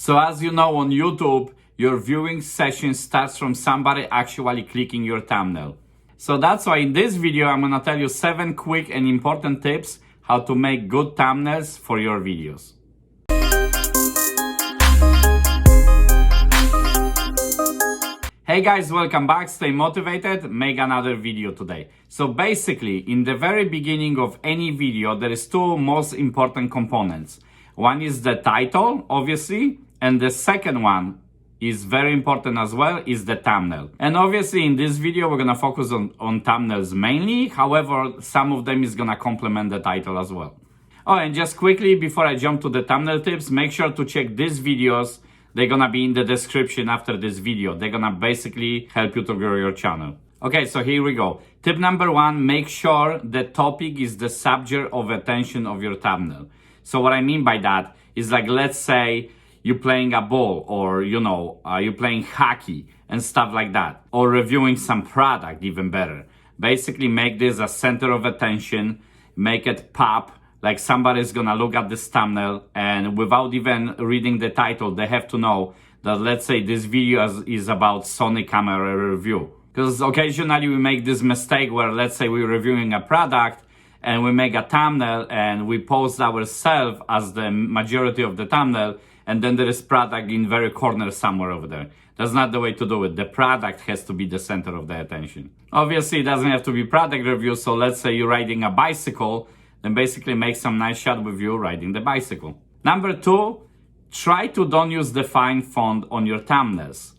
So as you know, on YouTube, your viewing session starts from somebody actually clicking your thumbnail. So that's why in this video, I'm gonna tell you 7 quick and important tips how to make good thumbnails for your videos. Hey guys, welcome back. Stay motivated, make another video today. So basically, in the very beginning of any video, there is 2 most important components. One is the title, obviously, and the second one is very important as well, is the thumbnail. And obviously in this video, we're gonna focus on thumbnails mainly. However, some of them is gonna complement the title as well. Oh, and just quickly, before I jump to the thumbnail tips, make sure to check these videos. They're gonna be in the description after this video. They're gonna basically help you to grow your channel. Okay, so here we go. Tip number 1, make sure the topic is the subject of attention of your thumbnail. So what I mean by that is, like, let's say you're playing a ball, or you're playing hockey and stuff like that, or reviewing some product, even better. Basically make this a center of attention, make it pop, like somebody's gonna look at this thumbnail and without even reading the title, they have to know that, let's say, this video is about Sony camera review. Because occasionally we make this mistake where, let's say, we're reviewing a product and we make a thumbnail and we post ourselves as the majority of the thumbnail, and then there is product in very corner somewhere over there. That's not the way to do it. The product has to be the center of the attention. Obviously, it doesn't have to be product review. So let's say you're riding a bicycle, then basically make some nice shot with you riding the bicycle. Number 2, try to don't use the fine font on your thumbnails.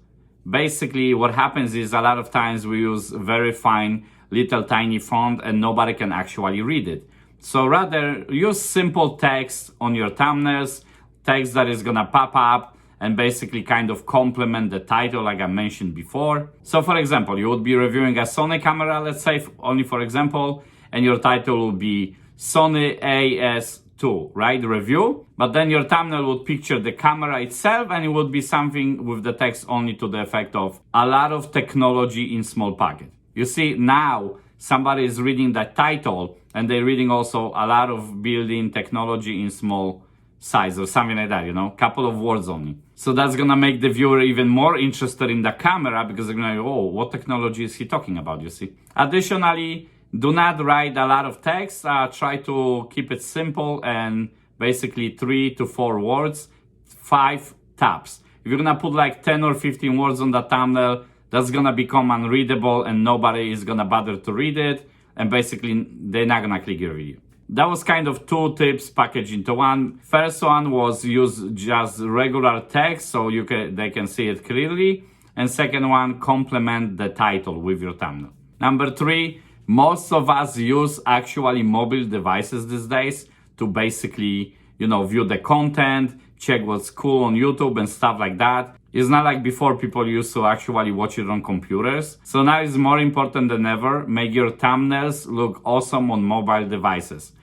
Basically, what happens is a lot of times we use very fine, little tiny font and nobody can actually read it. So rather use simple text on your thumbnails, text that is gonna pop up and basically kind of complement the title, like I mentioned before. So for example, you would be reviewing a Sony camera, let's say, only for example, and your title will be Sony AS2, right? Review. But then your thumbnail would picture the camera itself, and it would be something with the text only to the effect of a lot of technology in small packet. You see, now somebody is reading that title and they're reading also a lot of building technology in small size or something like that, couple of words only. So that's gonna make the viewer even more interested in the camera, because they're gonna go, oh, what technology is he talking about, you see? Additionally, do not write a lot of text. Try to keep it simple and basically 3 to 4 words, 5 tabs. If you're gonna put like 10 or 15 words on the thumbnail, that's gonna become unreadable and nobody is gonna bother to read it. And basically, they're not gonna click your video. That was kind of 2 tips packaged into one. First one was use just regular text so they can see it clearly. And second one, complement the title with your thumbnail. Number 3, most of us use actually mobile devices these days to basically, view the content, check what's cool on YouTube and stuff like that. It's not like before people used to actually watch it on computers. So now it's more important than ever, make your thumbnails look awesome on mobile devices.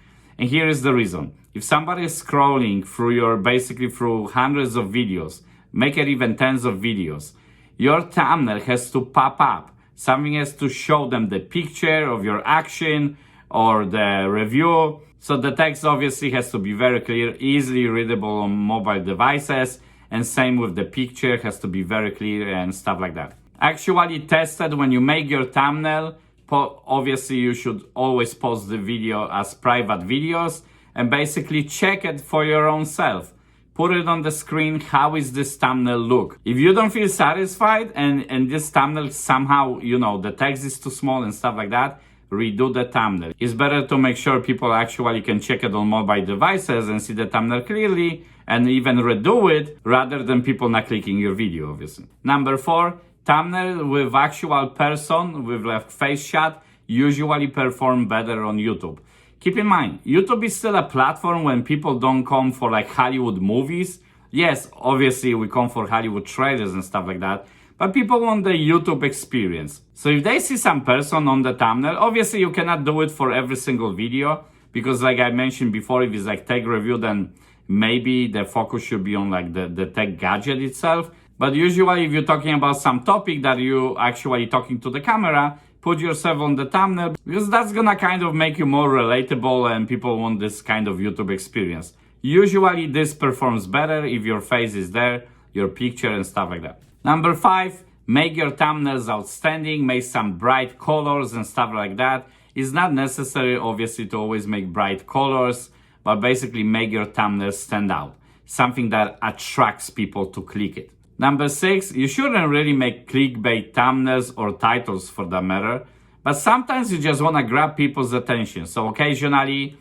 And here is the reason. If somebody is scrolling through hundreds of videos, make it even tens of videos, your thumbnail has to pop up. Something has to show them the picture of your action or the review. So the text obviously has to be very clear, easily readable on mobile devices. And same with the picture, has to be very clear and stuff like that. Actually tested when you make your thumbnail. Obviously, you should always post the video as private videos and basically check it for your own self. Put it on the screen, how is this thumbnail look? If you don't feel satisfied and this thumbnail somehow, the text is too small and stuff like that, redo the thumbnail. It's better to make sure people actually can check it on mobile devices and see the thumbnail clearly and even redo it rather than people not clicking your video, obviously. Number 4, thumbnail with actual person with a face shot usually perform better on YouTube. Keep in mind, YouTube is still a platform when people don't come for like Hollywood movies. Yes, obviously we come for Hollywood trailers and stuff like that, but people want the YouTube experience. So if they see some person on the thumbnail, obviously you cannot do it for every single video, because like I mentioned before, if it's like tech review, then maybe the focus should be on like the tech gadget itself. But usually if you're talking about some topic that you actually talking to the camera, put yourself on the thumbnail, because that's gonna kind of make you more relatable and people want this kind of YouTube experience. Usually this performs better if your face is there, your picture and stuff like that. Number 5, make your thumbnails outstanding, make some bright colors and stuff like that. It's not necessary, obviously, to always make bright colors, but basically make your thumbnails stand out. Something that attracts people to click it. Number 6, you shouldn't really make clickbait thumbnails or titles for that matter, but sometimes you just want to grab people's attention. So occasionally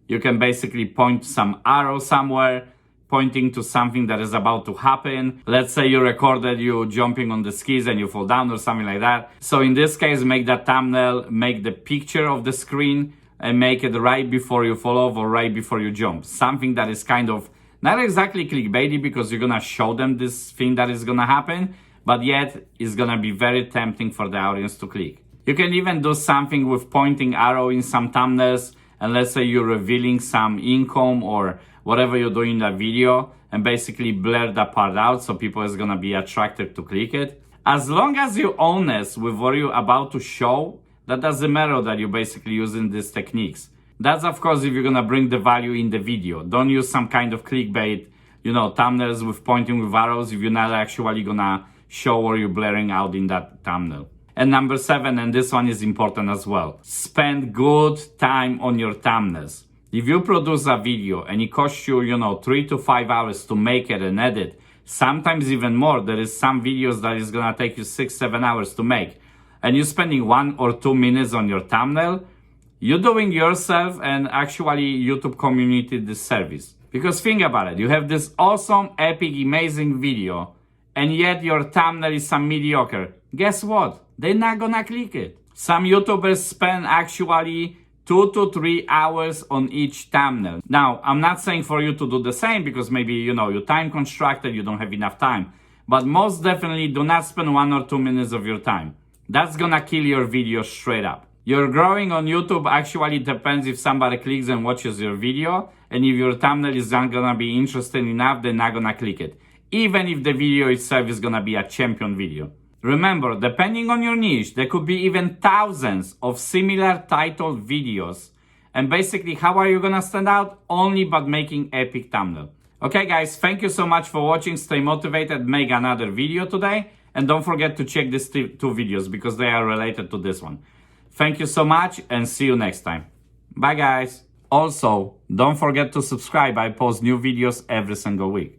you can basically point some arrow somewhere, pointing to something that is about to happen. Let's say you recorded you jumping on the skis and you fall down or something like that. So in this case, make that thumbnail, make the picture of the screen and make it right before you fall off or right before you jump. Something that is kind of not exactly clickbaity because you're gonna show them this thing that is gonna happen, but yet it's gonna be very tempting for the audience to click. You can even do something with pointing arrow in some thumbnails, and let's say you're revealing some income or whatever you're doing in that video, and basically blur that part out so people is gonna be attracted to click it. As long as you're honest with what you're about to show, that doesn't matter that you're basically using these techniques. That's of course if you're gonna bring the value in the video. Don't use some kind of clickbait, thumbnails with pointing with arrows if you're not actually gonna show what you're blurring out in that thumbnail. And number 7, and this one is important as well, spend good time on your thumbnails. If you produce a video and it costs you, 3 to 5 hours to make it and edit, sometimes even more, there is some videos that is gonna take you 6-7 hours to make, and you're spending 1 or 2 minutes on your thumbnail, you're doing yourself and actually YouTube community this service. Because think about it, you have this awesome, epic, amazing video, and yet your thumbnail is some mediocre. Guess what? They're not gonna click it. Some YouTubers spend actually 2 to 3 hours on each thumbnail. Now, I'm not saying for you to do the same because maybe, you're time constricted, you don't have enough time. But most definitely do not spend 1 or 2 minutes of your time. That's gonna kill your video straight up. Your growing on YouTube actually depends if somebody clicks and watches your video, and if your thumbnail is not gonna be interesting enough, they're not gonna click it. Even if the video itself is gonna be a champion video. Remember, depending on your niche, there could be even thousands of similar titled videos. And basically, how are you gonna stand out? Only by making epic thumbnail. Okay guys, thank you so much for watching. Stay motivated, make another video today. And don't forget to check these 2 videos because they are related to this one. Thank you so much and see you next time. Bye guys. Also, don't forget to subscribe. I post new videos every single week.